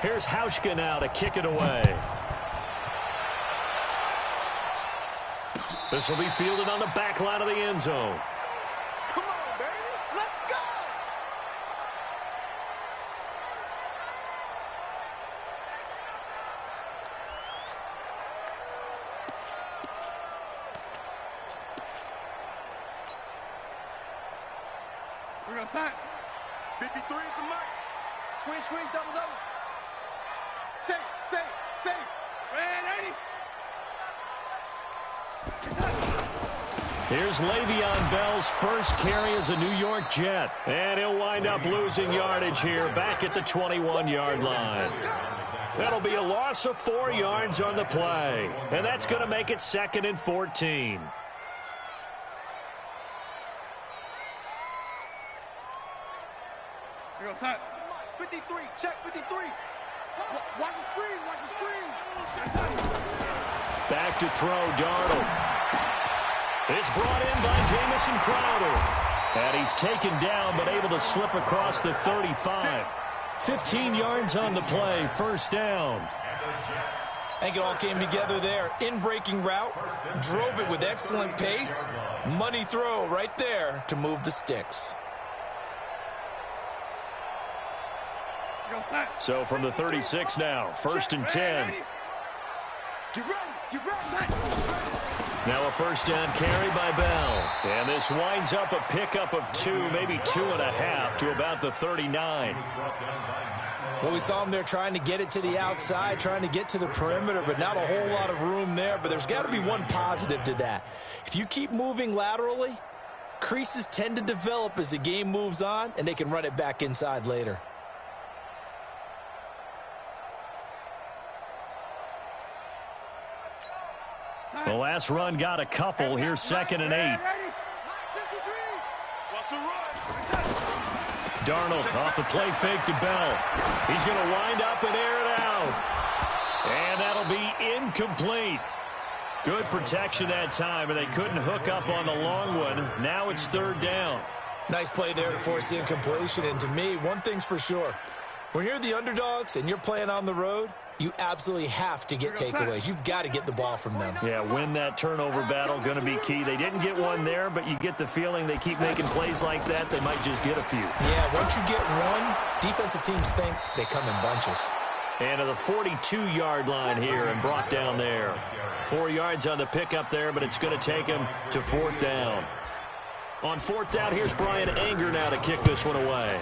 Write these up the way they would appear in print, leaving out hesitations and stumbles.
Here's Hauschka now to kick it away. This will be fielded on the back line of the end zone. Come on, baby. Let's go. We're going to sign. 53 is the mark. Squeeze, squeeze, double, double. Safe. Man, 80. Here's Le'Veon Bell's first carry as a New York Jet. And he'll wind up losing yardage here back at the 21-yard line. That'll be a loss of 4 yards on the play. And that's going to make it 2nd and 14. Here goes Hunt. 53, check 53. Watch the screen. Back to throw, Darnold. It's brought in by Jamison Crowder. And he's taken down but able to slip across the 35. 15 yards on the play, first down. I think it all came together there. In-breaking route, drove it with excellent pace. Money throw right there to move the sticks. So from the 36 now, 1st and 10. Get ready. Now a first down carry by Bell. And this winds up a pickup of 2, maybe 2.5 to about the 39. Well, we saw him there trying to get it to the outside, trying to get to the perimeter, but not a whole lot of room there. But there's got to be one positive to that. If you keep moving laterally, creases tend to develop as the game moves on, and they can run it back inside later. The last run got a couple. Here's 2nd and 8. Darnold off the play fake to Bell. He's going to wind up and air it out. And that'll be incomplete. Good protection that time, and they couldn't hook up on the long one. Now it's 3rd down. Nice play there to force the incompletion. And to me, one thing's for sure. When you're the underdogs and you're playing on the road, you absolutely have to get takeaways. You've got to get the ball from them. Yeah, win that turnover battle, going to be key. They didn't get one there, but you get the feeling they keep making plays like that, they might just get a few. Yeah, once you get one, defensive teams think they come in bunches. And to the 42-yard line here and brought down there. 4 yards on the pickup there, but it's going to take him to 4th down. On 4th down, here's Brian Anger now to kick this one away.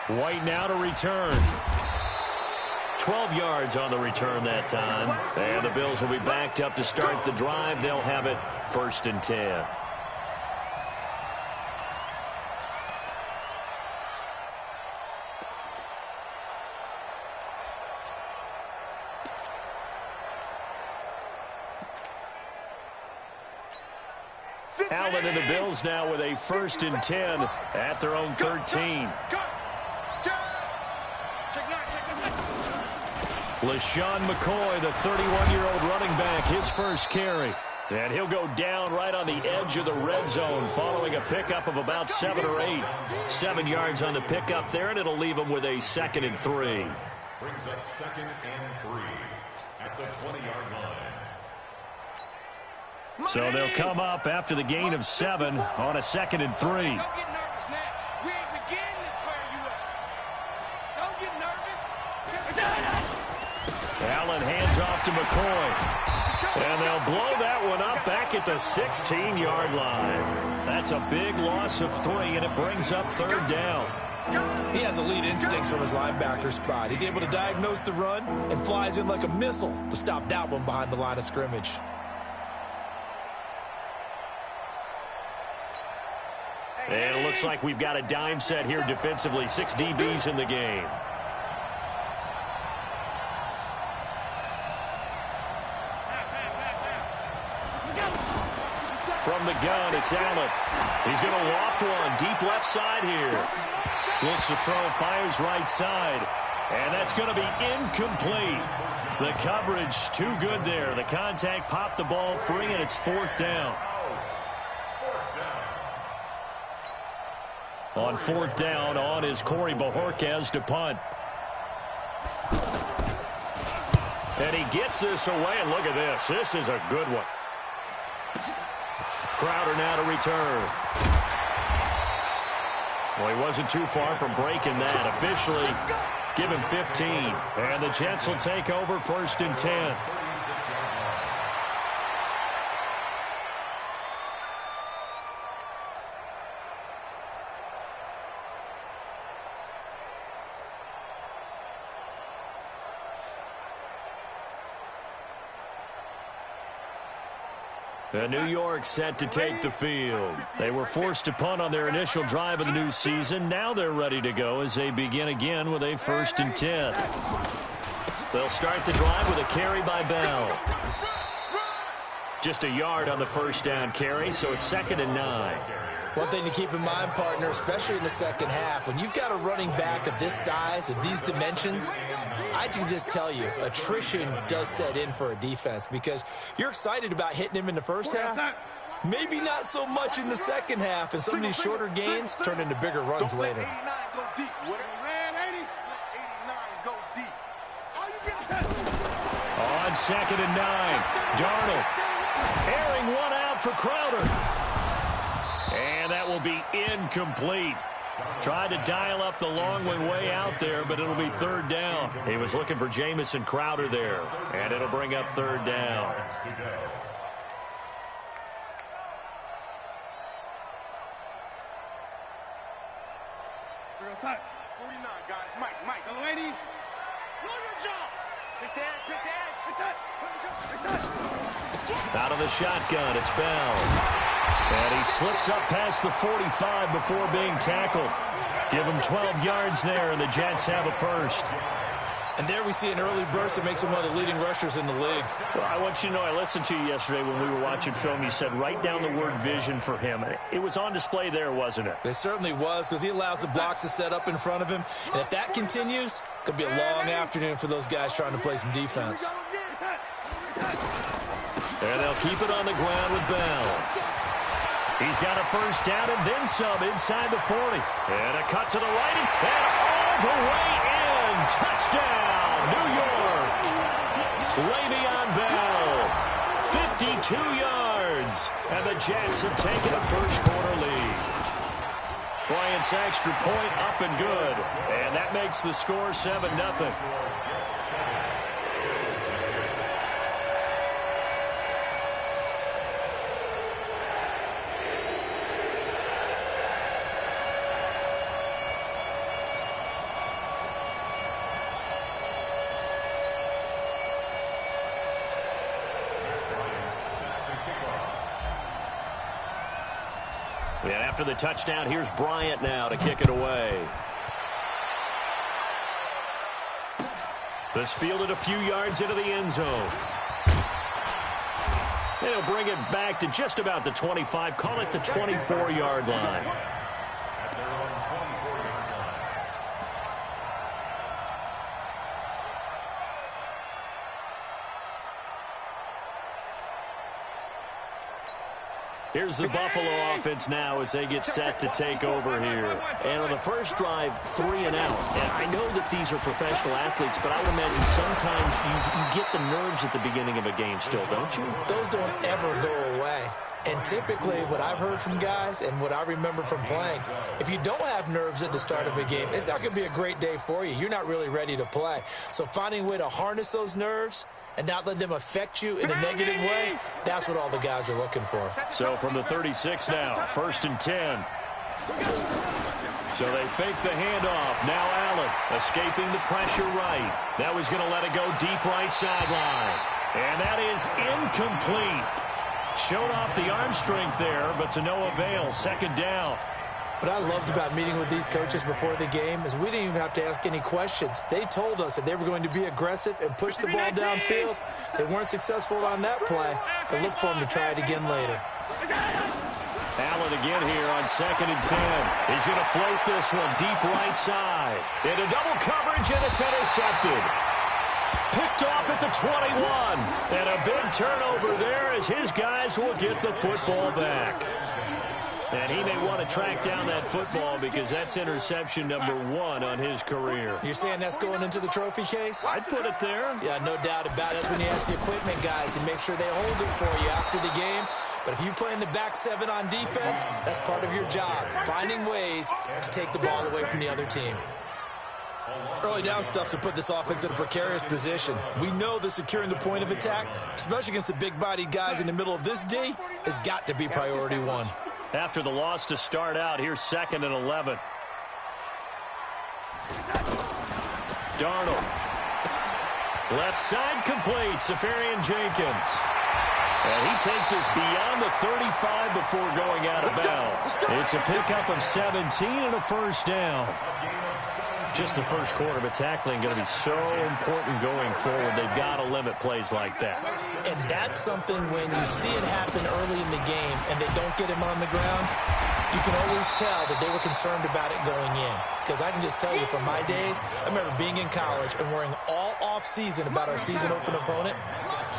White now to return. 12 yards on the return that time. And the Bills will be backed up to start the drive. They'll have it 1st and 10. Allen and the Bills now with a 1st and 10 at their own 13. LaShawn McCoy, the 31-year-old running back, his first carry. And he'll go down right on the edge of the red zone following a pickup of about 7 or 8. 7 yards on the pickup there, and it'll leave him with a 2nd and 3. Brings up 2nd and 3 at the 20-yard line. So they'll come up after the gain of 7 on a 2nd and 3. Allen hands off to McCoy. And they'll blow that one up back at the 16-yard line. That's a big loss of 3, and it brings up 3rd down. He has elite instincts from his linebacker spot. He's able to diagnose the run and flies in like a missile to stop that one behind the line of scrimmage. And it looks like we've got a dime set here defensively. 6 DBs in the game. From the gun, it's Allen. He's going to loft one deep left side here. Looks to throw, fires right side. And that's going to be incomplete. The coverage too good there. The contact popped the ball free, and it's 4th down. On 4th down, on is Corey Bojorquez to punt. And he gets this away, and look at this. This is a good one. Crowder now to return. Well, he wasn't too far from breaking that. Officially, give him 15. And the Jets will take over 1st and 10. New York set to take the field. They were forced to punt on their initial drive of the new season. Now they're ready to go as they begin again with a 1st and 10. They'll start the drive with a carry by Bell. Just a yard on the 1st down carry, so it's 2nd and 9. One thing to keep in mind, partner, especially in the second half, when you've got a running back of this size, of these dimensions, I can just tell you, attrition does set in for a defense because you're excited about hitting him in the first half. Maybe not so much in the second half, and some of these shorter gains turn into bigger runs later. On 2nd and 9, Darnold airing one out for Crowder. And that will be incomplete. Tried to dial up the long way out there, but it'll be 3rd down. He was looking for Jamison Crowder there, and it'll bring up 3rd down. Real side. 49, guys. Mike. The lady. Know your job. Quick that. Out of the shotgun, it's Bell. And he slips up past the 45 before being tackled. Give him 12 yards there, and the Jets have a 1st. And there we see an early burst that makes him one of the leading rushers in the league. Well, I want you to know, I listened to you yesterday when we were watching film. You said write down the word vision for him. It was on display there, wasn't it? It certainly was, because he allows the blocks to set up in front of him. And if that continues, it could be a long afternoon for those guys trying to play some defense. And they'll keep it on the ground with Bell. He's got a 1st down and then some inside the 40. And a cut to the right and all the way in. Touchdown, New York. Le'Veon Bell, 52 yards. And the Jets have taken a 1st-quarter lead. Bryant's extra point up and good. And that makes the score 7-0. And after the touchdown, here's Bryant now to kick it away. This fielded a few yards into the end zone. They'll bring it back to just about the 25, call it the 24-yard line. Here's the Buffalo offense now as they get set to take over here. And on the first drive, 3 and out. And I know that these are professional athletes, but I would imagine sometimes you get the nerves at the beginning of a game still, don't you? Those don't ever go away. And typically what I've heard from guys and what I remember from playing, if you don't have nerves at the start of a game, it's not going to be a great day for you. You're not really ready to play. So finding a way to harness those nerves and not let them affect you in a negative way, that's what all the guys are looking for. So from the 36 now, 1st and 10. So they fake the handoff. Now Allen escaping the pressure right. Now he's going to let it go deep right sideline. And that is incomplete. Showed off the arm strength there, but to no avail. 2nd down. What I loved about meeting with these coaches before the game is we didn't even have to ask any questions. They told us that they were going to be aggressive and push the ball downfield. They weren't successful on that play, but look for them to try it again later. Allen again here on 2nd and 10. He's going to float this one deep right side. Into double coverage, and it's intercepted. Picked off at the 21. And a big turnover there as his guys will get the football back. And he may want to track down that football because that's interception number 1 on his career. You're saying that's going into the trophy case? I'd put it there. Yeah, no doubt about it. That's when you ask the equipment guys to make sure they hold it for you after the game. But if you play in the back 7 on defense, that's part of your job, finding ways to take the ball away from the other team. Early down stuff to put this offense in a precarious position. We know that securing the point of attack, especially against the big-bodied guys in the middle of this D, has got to be priority 1. After the loss to start out, here's 2nd and 11. Darnold. Left side complete. Safarian Jenkins. And he takes us beyond the 35 before going out of bounds. It's a pickup of 17 and a first down. Just the first quarter, but tackling going to be so important going forward. They've got to limit plays like that. And that's something when you see it happen early in the game and they don't get him on the ground, you can always tell that they were concerned about it going in. Because I can just tell you from my days, I remember being in college and worrying all off-season about our season open opponent,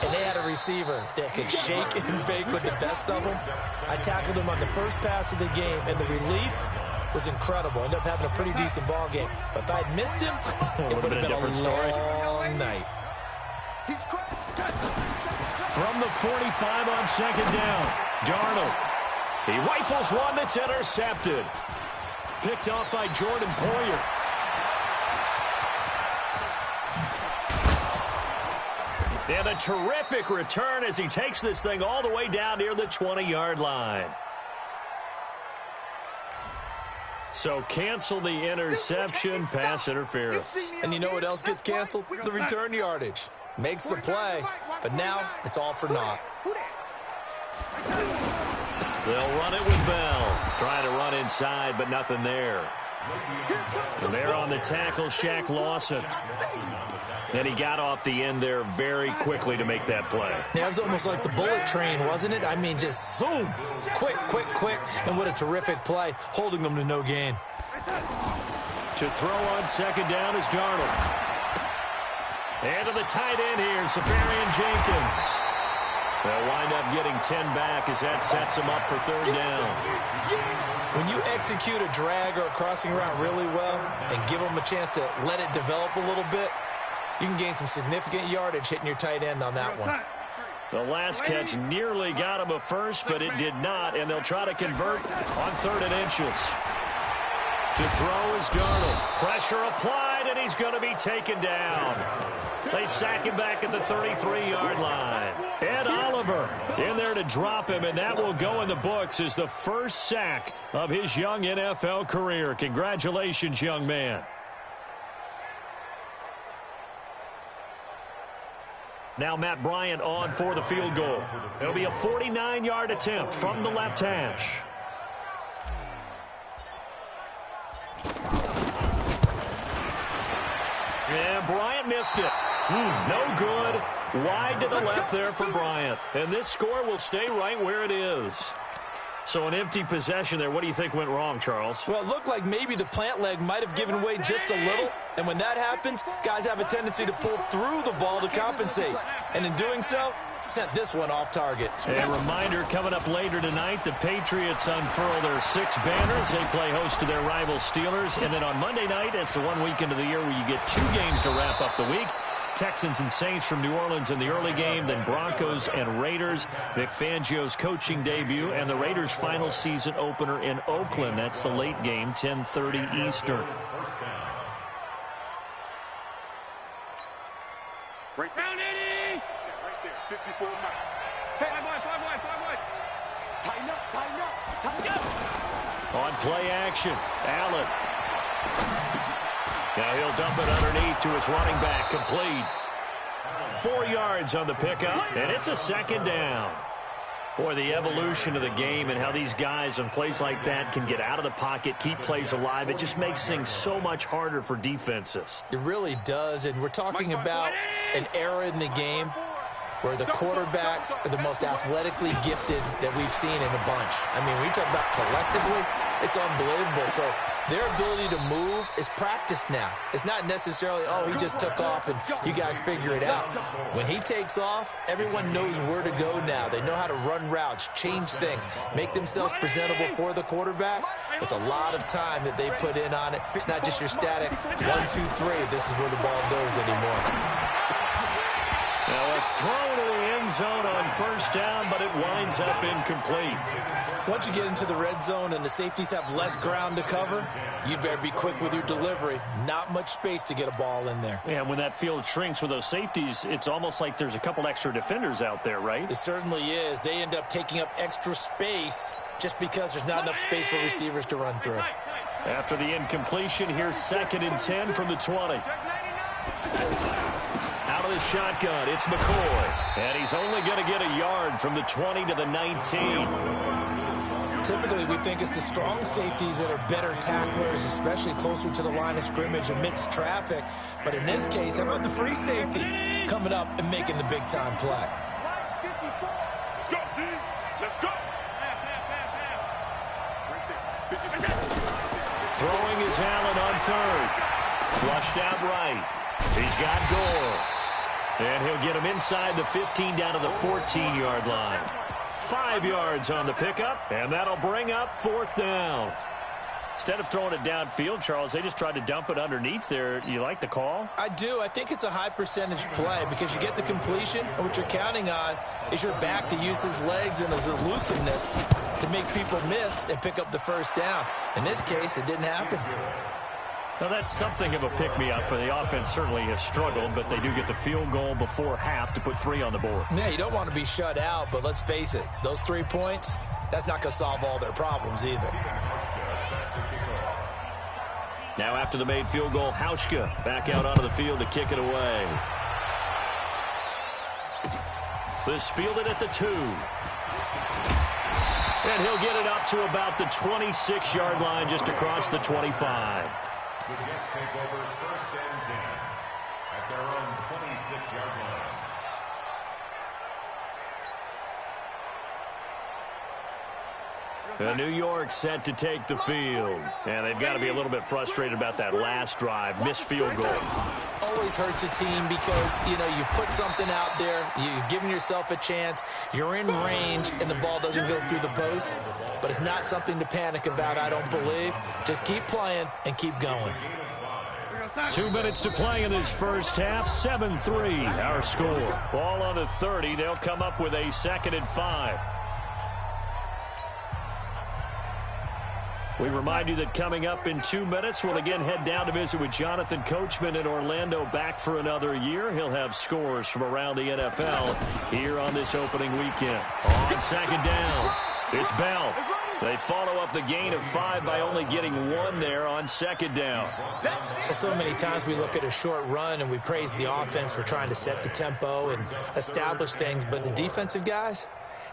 and they had a receiver that could shake and bake with the best of them. I tackled him on the first pass of the game, and the relief was incredible. Ended up having a pretty decent ball game. But if I'd missed him, it would have been a different story. Long night. From the 45 on 2nd down, Darnold. He rifles one that's intercepted. Picked off by Jordan Poyer. And a terrific return as he takes this thing all the way down near the 20-yard line. So cancel the interception, pass interference. And you know what else gets canceled? The return yardage. Makes the play, but now it's all for naught. They'll run it with Bell. Trying to run inside, but nothing there. And there on the tackle, Shaq Lawson. And he got off the end there very quickly to make that play. Yeah, it was almost like the bullet train, wasn't it? I mean, just zoom. Quick, quick, quick. And what a terrific play, holding them to no gain. To throw on 2nd down is Darnold. And to the tight end here, Safarian Jenkins. They'll wind up getting 10 back as that sets them up for 3rd down. When you execute a drag or a crossing route really well and give them a chance to let it develop a little bit, you can gain some significant yardage hitting your tight end on that one. The last catch nearly got him a first, but it did not, and they'll try to convert on 3rd and inches. To throw is Darnold. Pressure applied, and he's going to be taken down. They sack him back at the 33-yard line. Ed Oliver in there to drop him, and that will go in the books as the first sack of his young NFL career. Congratulations, young man. Now Matt Bryant on for the field goal. It'll be a 49-yard attempt from the left hash. And Bryant missed it. No good. Wide to the left there for Bryant. And this score will stay right where it is. So an empty possession there. What do you think went wrong, Charles? Well, it looked like maybe the plant leg might have given way just a little. And when that happens, guys have a tendency to pull through the ball to compensate. And in doing so, sent this one off target. A reminder, coming up later tonight, the Patriots unfurl their 6 banners. They play host to their rival Steelers. And then on Monday night, it's the one weekend of the year where you get 2 games to wrap up the week. Texans and Saints from New Orleans in the early game, then Broncos and Raiders. Vic Fangio's coaching debut, and the Raiders' final season opener in Oakland. That's the late game, 10:30 Eastern. Break down, Eddie! Right there, 54 miles. Hey, 5 wide. Tighten up. On play action, Allen. Now he'll dump it underneath to his running back, complete. 4 yards on the pickup, and it's a 2nd down. Boy, the evolution of the game and how these guys on plays like that can get out of the pocket, keep plays alive, it just makes things so much harder for defenses. It really does, and we're talking about an era in the game where the quarterbacks are the most athletically gifted that we've seen in a bunch. I mean, when you talk about collectively, it's unbelievable. So Their ability to move is practiced now. It's not necessarily, oh, he just took off and you guys figure it out. When he takes off, everyone knows where to go now. They know how to run routes, change things, make themselves presentable for the quarterback. It's a lot of time that they put in on it. It's not just your static 1, 2, 3. This is where the ball goes anymore. Now a throw to the end zone on first down, but it winds up incomplete. Once you get into the red zone and the safeties have less ground to cover, you'd better be quick with your delivery. Not much space to get a ball in there. Yeah, when that field shrinks with those safeties, it's almost like there's a couple extra defenders out there, right? It certainly is. They end up taking up extra space just because there's not enough space for receivers to run through. After the incompletion, here's 2nd and 10 from the 20. Out of the shotgun, it's McCoy. And he's only going to get a yard from the 20 to the 19. Typically, we think it's the strong safeties that are better tacklers, especially closer to the line of scrimmage amidst traffic. But in this case, how about the free safety coming up and making the big-time play? Let's go, D. Let's go. Throwing is Allen on third. Flushed out right. He's got Gore. And he'll get him inside the 15 down to the 14-yard line. 5 yards on the pickup, and that'll bring up 4th down. Instead of throwing it downfield, Charles, they just tried to dump it underneath there. You like the call? I do. I think it's a high-percentage play because you get the completion, and what you're counting on is your back to use his legs and his elusiveness to make people miss and pick up the first down. In this case, it didn't happen. Now, that's something of a pick-me-up, for the offense certainly has struggled, but they do get the field goal before half to put 3 on the board. Yeah, you don't want to be shut out, but let's face it, those 3 points, that's not going to solve all their problems either. Now after the made field goal, Hauschka back out onto the field to kick it away. This fielded at the 2. And he'll get it up to about the 26-yard line, just across the 25. The Jets take over 1st and 10 at their own 26-yard line. The New York set to take the field. And they've got to be a little bit frustrated about that last drive. Missed field goal. Always hurts a team because, you know, you put something out there, you're giving yourself a chance, you're in range, and the ball doesn't go through the post. But it's not something to panic about, I don't believe. Just keep playing and keep going. 2 minutes to play in this first half. 7-3, our score. Ball on the 30. They'll come up with a 2nd and 5. We remind you that coming up in 2 minutes, we'll again head down to visit with Jonathan Coachman in Orlando, back for another year. He'll have scores from around the NFL here on this opening weekend. On 2nd down, it's Bell. They follow up the gain of 5 by only getting 1 there on 2nd down. Well, so many times we look at a short run and we praise the offense for trying to set the tempo and establish things, but the defensive guys,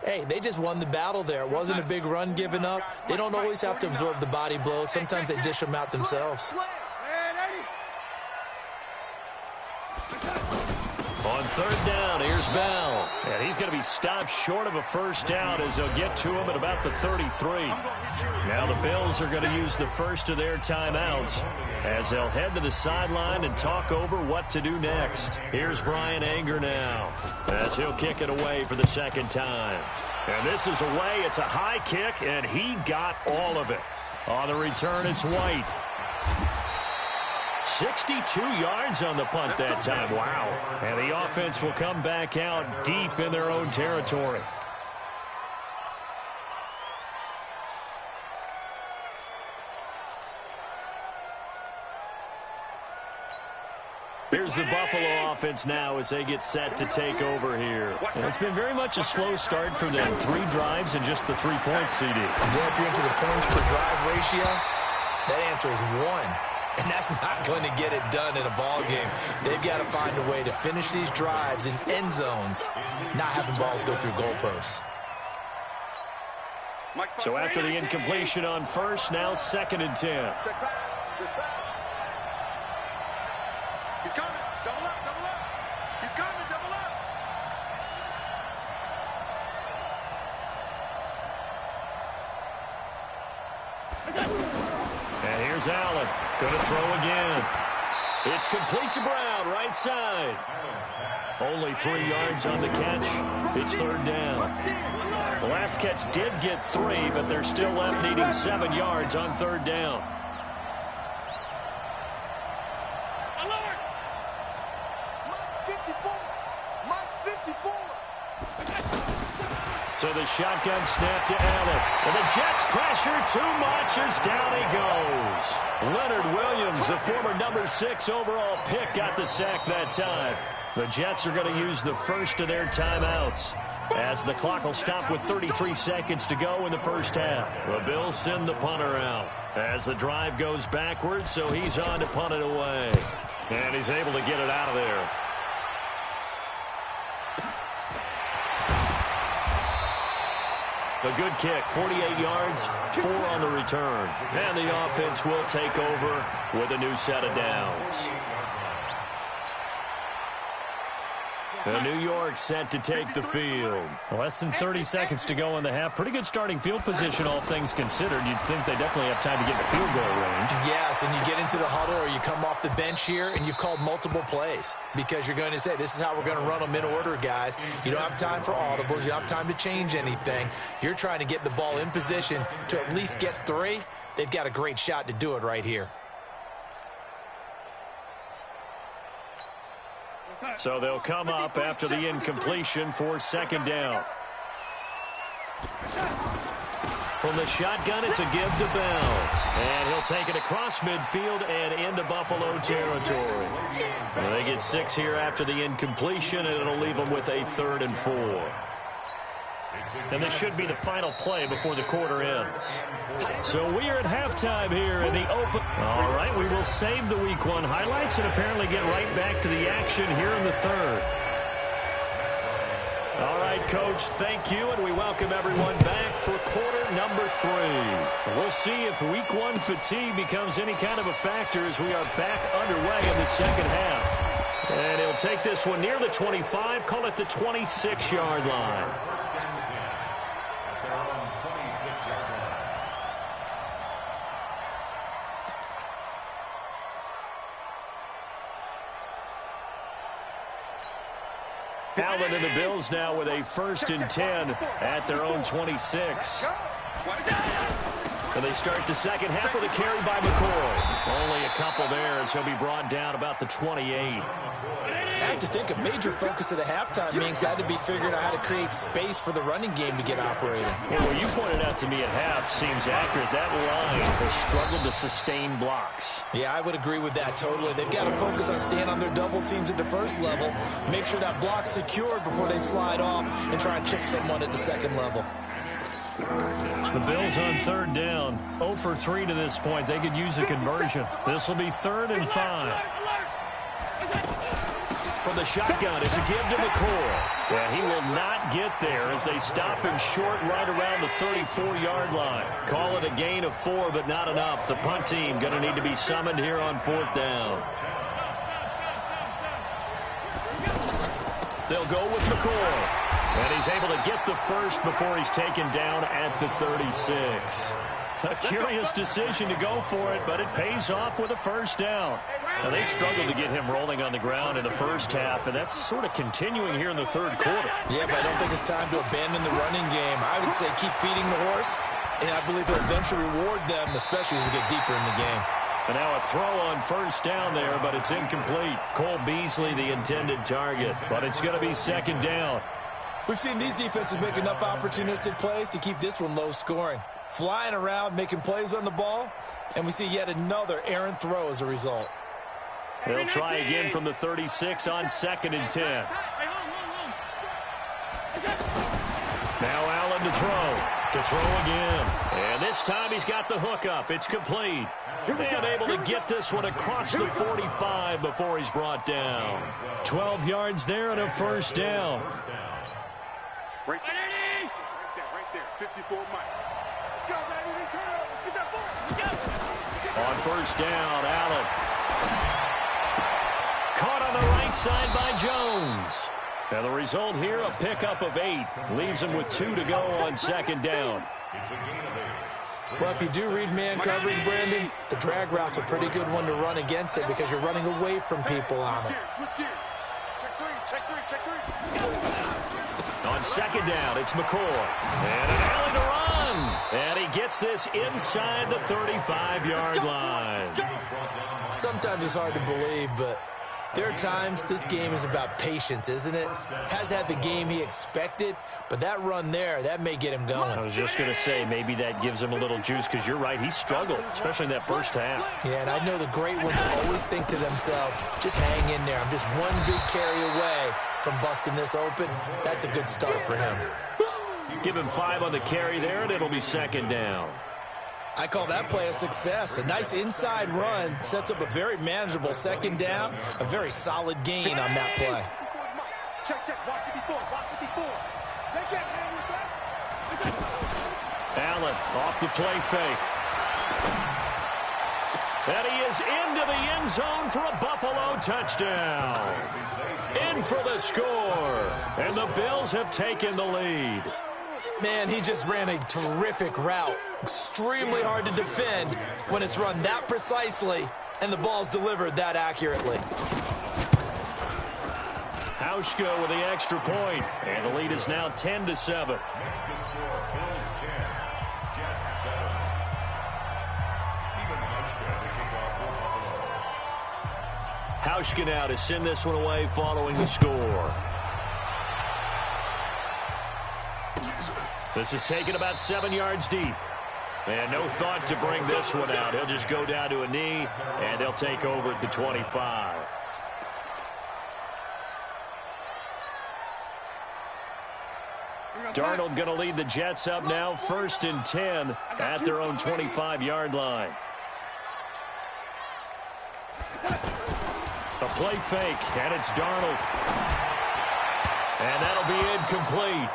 hey, they just won the battle there. It wasn't a big run given up. They don't always have to absorb the body blows. Sometimes they dish them out themselves. On 3rd down, here's Bell. And he's going to be stopped short of a first down as they'll get to him at about the 33. Now the Bills are going to use the first of their timeouts as they'll head to the sideline and talk over what to do next. Here's Brian Anger now as he'll kick it away for the 2nd time. And this is away. It's a high kick, and he got all of it. On the return, it's White. 62 yards on the punt that time. Wow. And the offense will come back out deep in their own territory. Here's the Buffalo offense now as they get set to take over here. And it's been very much a slow start for them. 3 drives and just the 3 points, CD. Well, if you're into the points per drive ratio, that answer is 1. And that's not going to get it done in a ball game. They've got to find a way to finish these drives in end zones, not having balls go through goalposts. So after the incompletion on first, now 2nd and 10. He's coming. Double up, double up. He's coming, double up. And Here's Allen. Going to throw again. It's complete to Brown, right side. Only 3 yards on the catch. It's third down. The last catch did get 3, but they're still left needing 7 yards on third down. So the shotgun snap to Allen. And the Jets pressure too much as down he goes. Leonard Williams, the former number 6 overall pick, got the sack that time. The Jets are going to use the first of their timeouts as the clock will stop with 33 seconds to go in the first half. The Bills send the punter out as the drive goes backwards, so he's on to punt it away. And he's able to get it out of there. A good kick, 48 yards, 4 on the return. And the offense will take over with a new set of downs. And New York set to take the field. Less than 30 seconds to go in the half. Pretty good starting field position, all things considered. You'd think they definitely have time to get in the field goal range. Yes, and you get into the huddle or you come off the bench here and you've called multiple plays because you're going to say, this is how we're going to run them in order, guys. You don't have time for audibles. You don't have time to change anything. You're trying to get the ball in position to at least get 3. They've got a great shot to do it right here. So they'll come up after the incompletion for second down. From the shotgun, it's a give to Bell. And he'll take it across midfield and into Buffalo territory. Well, they get 6 here after the incompletion, and it'll leave them with a 3rd and 4. And this should be the final play before the quarter ends. So we are at halftime here in the open. All right, we will save the Week 1 highlights and apparently get right back to the action here in the third. All right, Coach, thank you, and we welcome everyone back for quarter number 3. We'll see if Week 1 fatigue becomes any kind of a factor as we are back underway in the second half. And he'll take this one near the 25, call it the 26-yard line. Allen and the Bills now with a 1st and 10 at their own 26. And they start the second half with a carry by McCoy. Only a couple there as he'll be brought down about the 28. I have to think a major focus of the halftime means had to be figuring out how to create space for the running game to get operating. Well, what you pointed out to me at half seems accurate. That line has struggled to sustain blocks. Yeah, I would agree with that totally. They've got to focus on staying on their double teams at the first level, make sure that block's secured before they slide off and try and chip someone at the second level. The Bills on third down, 0 for 3 to this point. They could use a conversion. This will be 3rd and 5. From the shotgun, it's a give to McCoy. Yeah, he will not get there as they stop him short right around the 34-yard line. Call it a gain of 4, but not enough. The punt team going to need to be summoned here on 4th down. They'll go with McCoy. And he's able to get the first before he's taken down at the 36. A curious decision to go for it, but it pays off with a 1st down. Now, they struggled to get him rolling on the ground in the first half, and that's sort of continuing here in the third quarter. Yeah, but I don't think it's time to abandon the running game. I would say keep feeding the horse, and I believe he'll eventually reward them, especially as we get deeper in the game. And now a throw on 1st down there, but it's incomplete. Cole Beasley, the intended target, but it's going to be 2nd down. We've seen these defenses make enough opportunistic plays to keep this one low scoring. Flying around, making plays on the ball, and we see yet another errant throw as a result. They'll try again from the 36 on 2nd and 10. Now Allen to throw again. And this time he's got the hook up. It's complete. And able to get this one across the 45 before he's brought down. 12 yards there and a 1st down. Right there, 54 Mike. Let's go, baby. Turn it over. Get that ball. On 1st down, Allen. Caught on the right side by Jones. And the result here, a pickup of 8. Leaves him with 2 to go on 2nd down. Well, if you do read man coverage, Brandon, the drag route's a pretty good one to run against it because you're running away from people on it. Switch gears. Check three. On second down, it's McCoy. And an alley to run. And he gets this inside the 35-yard line. Sometimes it's hard to believe, but there are times this game is about patience, isn't it? Has had the game he expected, but that run there, that may get him going. I was just going to say, maybe that gives him a little juice because you're right, he struggled, especially in that first half. Yeah, and I know the great ones always think to themselves, just hang in there. I'm just one big carry away from busting this open. That's a good start for him. Give him 5 on the carry there, and it'll be second down. I call that play a success. A nice inside run sets up a very manageable second down, a very solid gain on that play. Check. Watch 54. They can't hang with us. Allen off the play fake. And he is into the end zone for a Buffalo touchdown. In for the score. And the Bills have taken the lead. Man, he just ran a terrific route. Extremely hard to defend when it's run that precisely and the ball's delivered that accurately. Hauschka with the extra point, and the lead is now 10-7. Next to score, Bills 10, Jets 7. Stephen Hauschka to kick off for Buffalo. Hauschka now to send this one away following the score. This is taken about 7 yards deep. And no thought to bring this one out. He'll just go down to a knee, and they'll take over at the 25. Darnold going to lead the Jets up now, 1st and 10 at their own 25-yard line. A play fake, and it's Darnold. And that'll be incomplete.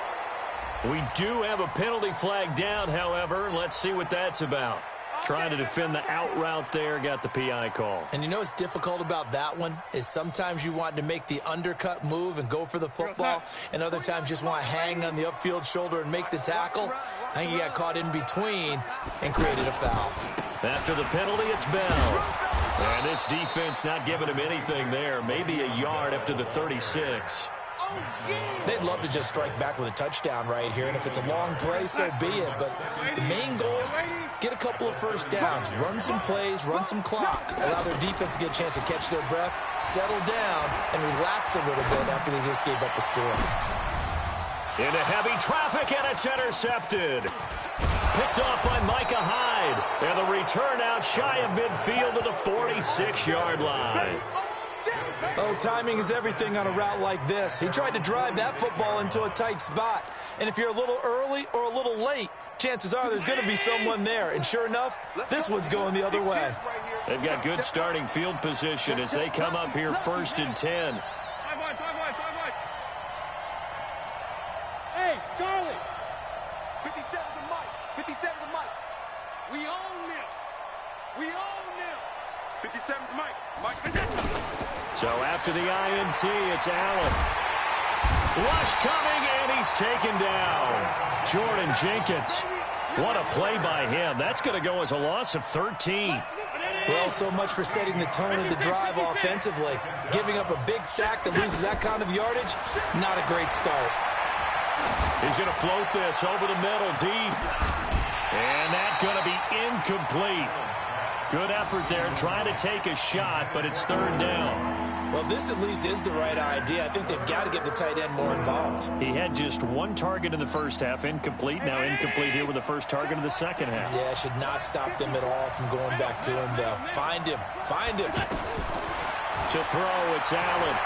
We do have a penalty flag down, however. Let's see what that's about. Trying to defend the out route there, got the PI call. And you know what's difficult about that one is sometimes you want to make the undercut move and go for the football, and other times just want to hang on the upfield shoulder and make the tackle. I think he got caught in between and created a foul. After the penalty, it's Bell. And this defense not giving him anything there. Maybe a yard up to the 36. They'd love to just strike back with a touchdown right here, and if it's a long play, so be it. But the main goal, get a couple of first downs, run some plays, run some clock, allow their defense to get a chance to catch their breath, settle down, and relax a little bit after they just gave up a score. Into heavy traffic, and it's intercepted. Picked off by Micah Hyde. And the return out shy of midfield to the 46-yard line. Oh, timing is everything on a route like this. He tried to drive that football into a tight spot. And if you're a little early or a little late, chances are there's going to be someone there. And sure enough, this one's going the other way. They've got good starting field position as they come up here 1st and 10. Hey, Charlie. 57 to Mike. 57 to Mike. We own them. 57 to Mike. So after the INT, it's Allen. Rush coming, and he's taken down. Jordan Jenkins. What a play by him. That's going to go as a loss of 13. Well, so much for setting the tone of the drive offensively. Giving up a big sack that loses that kind of yardage, not a great start. He's going to float this over the middle deep. And that's going to be incomplete. Good effort there, trying to take a shot, but it's 3rd down. Well, this at least is the right idea. I think they've got to get the tight end more involved. He had just 1 target in the first half, incomplete. Now incomplete here with the first target of the second half. Yeah, should not stop them at all from going back to him, though. Find him. To throw, it's Allen.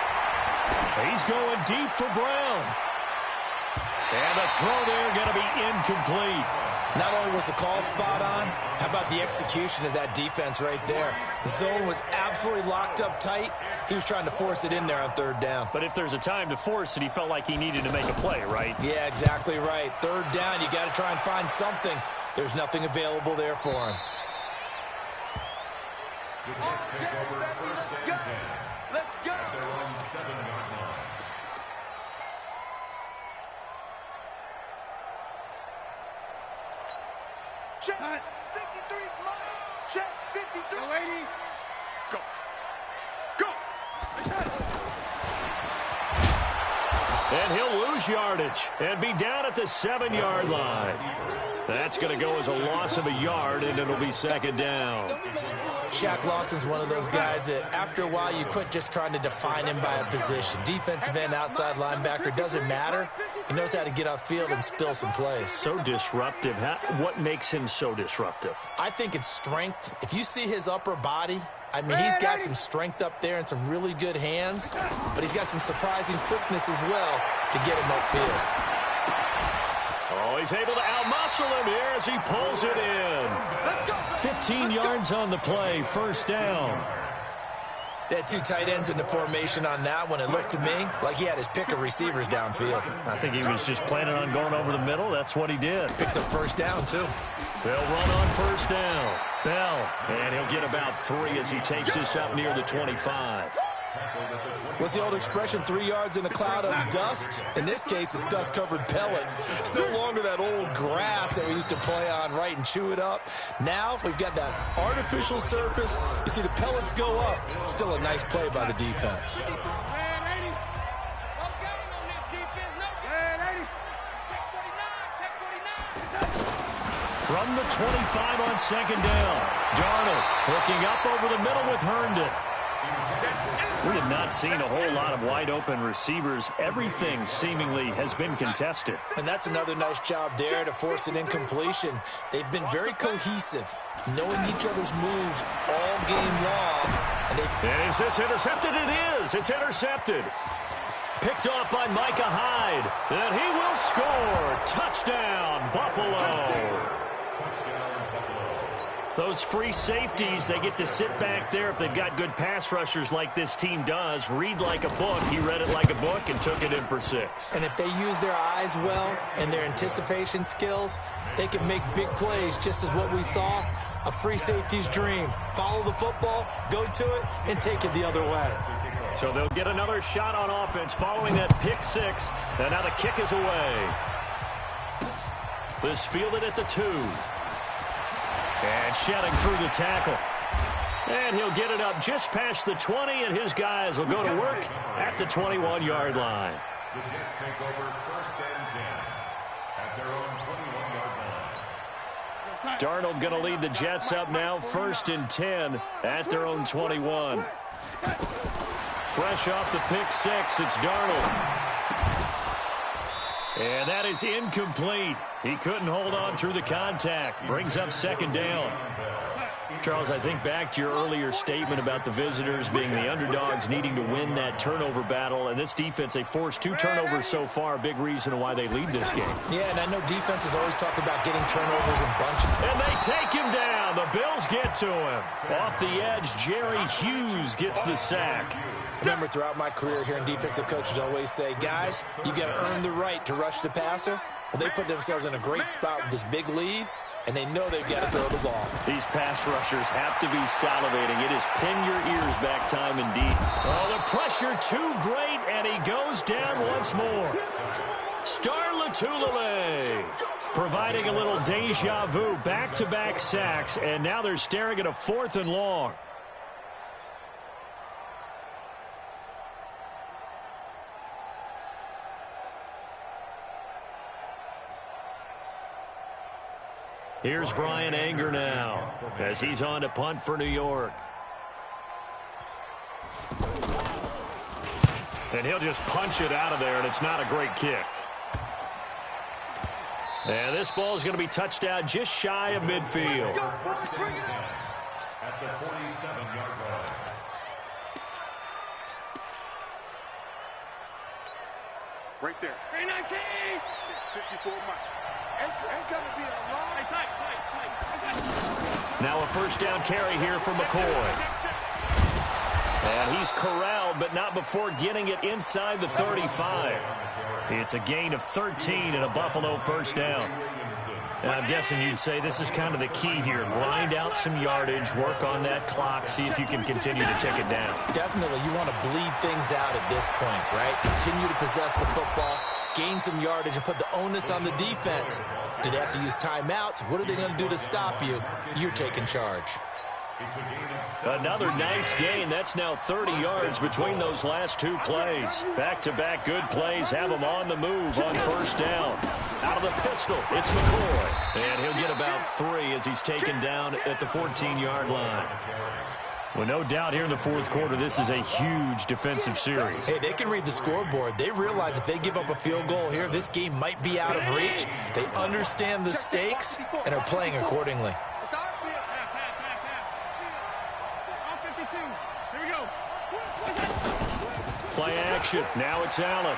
He's going deep for Brown. And the throw there going to be incomplete. Not only was the call spot on, how about the execution of that defense right there? The zone was absolutely locked up tight. He was trying to force it in there on 3rd down. But if there's a time to force it, he felt like he needed to make a play, right? Yeah, exactly right. 3rd down, you got to try and find something. There's nothing available there for him. The Jets take over 1st and 10. Let's go. At their own 7-yard line. Check. 53 is mine. Check. 53. Go. Go. And he'll lose yardage and be down at the 7-yard line. That's going to go as a loss of a yard, and it'll be second down. Shaq Lawson's one of those guys that after a while you quit just trying to define him by a position. Defensive end, outside linebacker, doesn't matter. He knows how to get upfield and spill some plays. So disruptive. What makes him so disruptive? I think it's strength. If you see his upper body, I mean, he's got some strength up there and some really good hands, but he's got some surprising quickness as well to get him upfield. Oh, he's able to outmuscle him here as he pulls it in. 15 yards on the play, first down. They had two tight ends in the formation on that one. It looked to me like he had his pick of receivers downfield. I think he was just planning on going over the middle. That's what he did. Picked up first down, too. They'll run on first down. Bell, and he'll get about 3 as he takes this up near the 25. What's the old expression, 3 yards in a cloud of dust? In this case, it's dust-covered pellets. It's no longer that old grass that we used to play on, right, and chew it up. Now we've got that artificial surface. You see the pellets go up. Still a nice play by the defense. From the 25 on second down, Darnold hooking up over the middle with Herndon. We have not seen a whole lot of wide-open receivers. Everything seemingly has been contested. And that's another nice job there to force an incompletion. They've been very cohesive, knowing each other's moves all game long. And is this intercepted? It is. It's intercepted. Picked off by Micah Hyde. And he will score. Touchdown, Buffalo. Those free safeties, they get to sit back there if they've got good pass rushers like this team does. Read like a book. He read it like a book and took it in for 6. And if they use their eyes well and their anticipation skills, they can make big plays, just as what we saw. A free safety's dream. Follow the football, go to it, and take it the other way. So they'll get another shot on offense following that pick 6. And now the kick is away. This fielded at the 2. And shedding through the tackle. And he'll get it up just past the 20, and his guys will go to work at the 21-yard line. The Jets take over first and 10 at their own 21-yard line. Darnold going to lead the Jets up now, first and 10 at their own 21. Fresh off the pick 6, it's Darnold. And that is incomplete. He couldn't hold on through the contact. Brings up second down. Charles, I think back to your earlier statement about the visitors being the underdogs needing to win that turnover battle. And this defense, they forced 2 turnovers so far. A big reason why they lead this game. Yeah, and I know defenses always talk about getting turnovers in bunches. And they take him down. The Bills get to him. Off the edge, Jerry Hughes gets the sack. Remember, throughout my career here in defensive coaches always say, guys, you got to earn the right to rush the passer. Well, they put themselves in a great spot with this big lead, and they know they've got to throw the ball. These pass rushers have to be salivating. It is pin your ears back time indeed. Oh, the pressure too great, and he goes down once more. Star Lotulelei providing a little deja vu, back-to-back sacks, and now they're staring at a 4th and long. Here's Brian Anger now as he's on to punt for New York. And he'll just punch it out of there, and it's not a great kick. And this ball is going to be touched out just shy of midfield. At the 47-yard line. Right there. 54 miles. It's got to be a long. Now a first down carry here for McCoy. And he's corralled, but not before getting it inside the 35. It's a gain of 13 and a Buffalo first down. And I'm guessing you'd say this is kind of the key here. Grind out some yardage, work on that clock, see if you can continue to tick it down. Definitely, you want to bleed things out at this point, right? Continue to possess the football. gain some yardage, and put the onus on the defense. Do they have to use timeouts? What are they going to do to stop you? You're taking charge. Another nice gain. That's now 30 yards between those last two plays. Back-to-back good plays have them on the move on first down. Out of the pistol, it's McCoy. And he'll get about 3 as he's taken down at the 14-yard line. Well, no doubt here in the fourth quarter, this is a huge defensive series. Hey, they can read the scoreboard. They realize if they give up a field goal here, this game might be out of reach. They understand the stakes and are playing accordingly. Play action. Now it's Allen.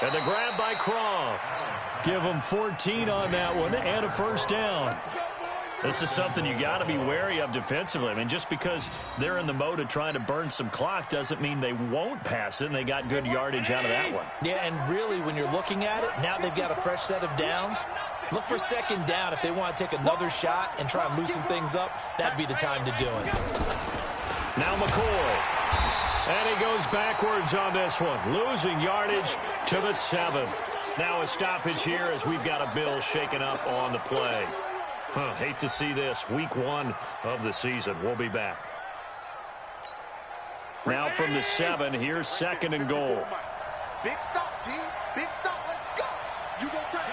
And the grab by Croft. Give them 14 on that one and a first down. This is something you got to be wary of defensively. I mean, just because they're in the mode of trying to burn some clock doesn't mean they won't pass it, and they got good yardage out of that one. Yeah, and really, when you're looking at it, now they've got a fresh set of downs. Look for second down if they want to take another shot and try and loosen things up. That'd be the time to do it. Now McCoy. And he goes backwards on this one. Losing yardage to the 7. Now a stoppage here as we've got a Bill shaken up on the play. Hate to see this. Week 1 of the season. We'll be back. Now from the 7, here's second and goal. Big stop, D. Big stop. Let's go. You go tight.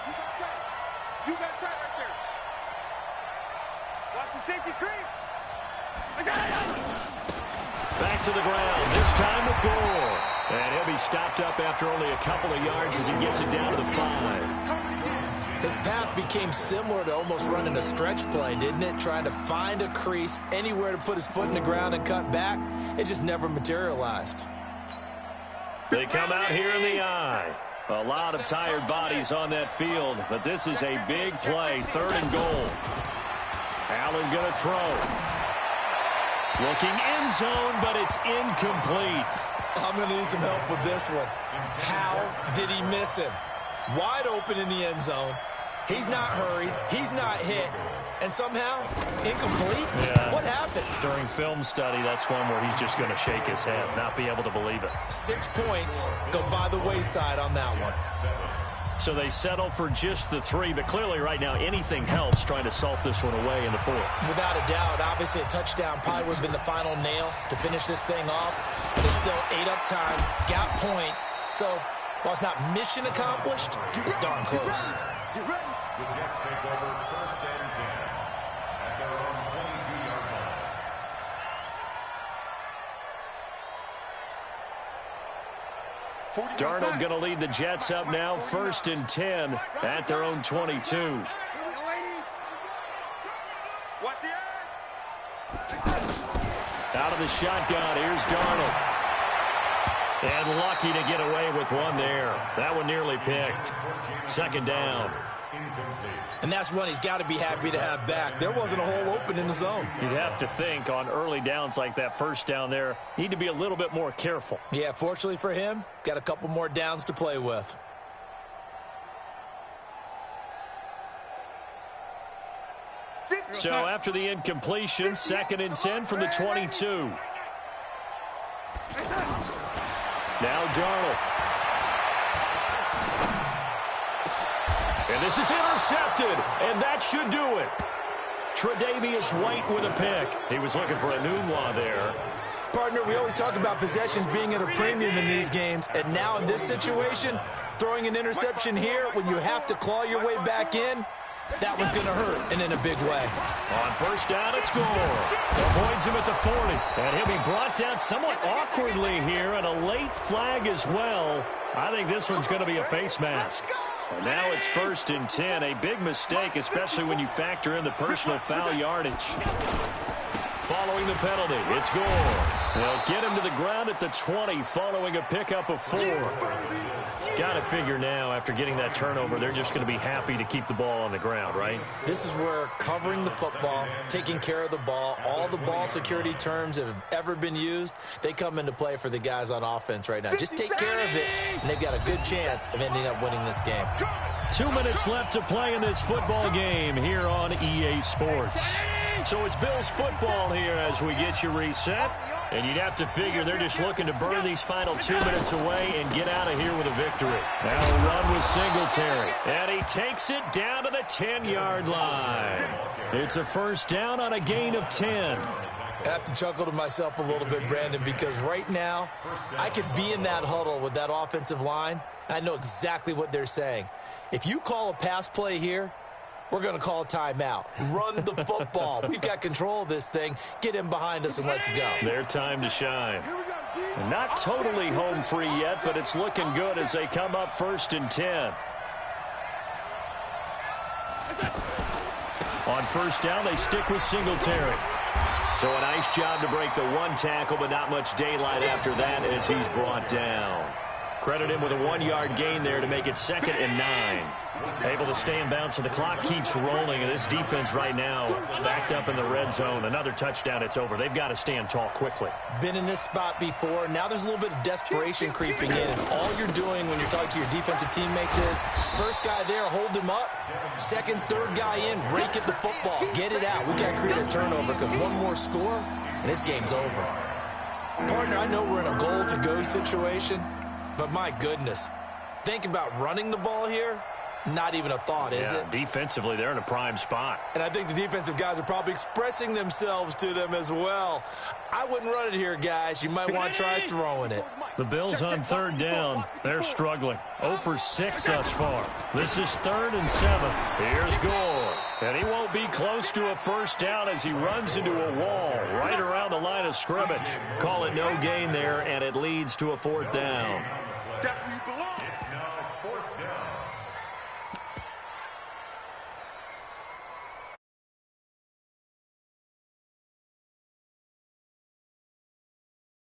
You go tight. You got tight right there. Watch the safety creep. Back to the ground. This time with Gore. And he'll be stopped up after only a couple of yards as he gets it down to the 5. His path became similar to almost running a stretch play, didn't it? Trying to find a crease, anywhere to put his foot in the ground and cut back. It just never materialized. They come out here in the eye. A lot of tired bodies on that field, but this is a big play. 3rd and goal. Allen going to throw. Looking end zone, but it's incomplete. I'm going to need some help with this one. How did he miss him? Wide open in the end zone. He's not hurried. He's not hit. And somehow, incomplete? Yeah. What happened? During film study, that's one where he's just going to shake his head, not be able to believe it. 6 points go by the wayside on that one. So they settle for just the 3, but clearly right now anything helps trying to salt this one away in the 4th. Without a doubt, obviously a touchdown probably would have been the final nail to finish this thing off. But it's still ate up time, got points. So while it's not mission accomplished, it's darn close. The Jets take over 1st and 10 at their own 22-yard line. Darnold going to lead the Jets up now, 1st and 10 at their own 22. Out of the shotgun, here's Darnold. And lucky to get away with one there. That one nearly picked. 2nd down. And that's one he's got to be happy to have back. There wasn't a hole open in the zone. You'd have to think on early downs like that 1st down there, need to be a little bit more careful. Yeah, fortunately for him, got a couple more downs to play with. So after the incompletion, 2nd and 10 from the 22. Now Darnold. And this is intercepted, and that should do it. Tre'Davious White with a pick. He was looking for a Nunwa there. Partner, we always talk about possessions being at a premium in these games, and now in this situation, throwing an interception here when you have to claw your way back in, that one's going to hurt, and in a big way. On 1st down, it's Gore. Avoids him at the 40. And he'll be brought down somewhat awkwardly here, and a late flag as well. I think this one's going to be a face mask. And now it's 1st and 10. A big mistake, especially when you factor in the personal foul yardage. Following the penalty, it's Gore. They'll get him to the ground at the 20 following a pickup of 4. Got to figure now, after getting that turnover, they're just going to be happy to keep the ball on the ground, right? This is where covering the football, taking care of the ball, all the ball security terms that have ever been used, they come into play for the guys on offense right now. Just take care of it, and they've got a good chance of ending up winning this game. 2 minutes left to play in this football game here on EA Sports. So it's Bills football here as we get you reset. And you'd have to figure they're just looking to burn these final 2 minutes away and get out of here with a victory. Now a run with Singletary. And he takes it down to the 10-yard line. It's a first down on a gain of 10. I have to chuckle to myself a little bit, Brandon, because right now I could be in that huddle with that offensive line. I know exactly what they're saying. If you call a pass play here, we're going to call a timeout. Run the football. We've got control of this thing. Get him behind us and let's go. Their time to shine. And not totally home free yet, but it's looking good as they come up 1st and 10. On first down, they stick with Singletary. So a nice job to break the one tackle, but not much daylight after that as he's brought down. Credit him with a 1-yard gain there to make it 2nd and 9. Able to stay in bounds, so the clock keeps rolling. And this defense right now backed up in the red zone. Another touchdown, it's over. They've got to stand tall quickly. Been in this spot before. Now there's a little bit of desperation creeping in. And all you're doing when you're talking to your defensive teammates is, first guy there, hold him up. Second, third guy in, rake at the football. Get it out. We've got to create a turnover because one more score, and this game's over. Partner, I know we're in a goal-to-go situation, but my goodness, think about running the ball here. Not even a thought, is it? Defensively, they're in a prime spot. And I think the defensive guys are probably expressing themselves to them as well. I wouldn't run it here, guys. You might want to try throwing it. The Bills on 3rd down. They're struggling. 0 for 6 thus far. This is 3rd and 7. Here's Gore. And he won't be close to a first down as he runs into a wall right around the line of scrimmage. Call it no gain there, and it leads to a 4th down. That's where you belong.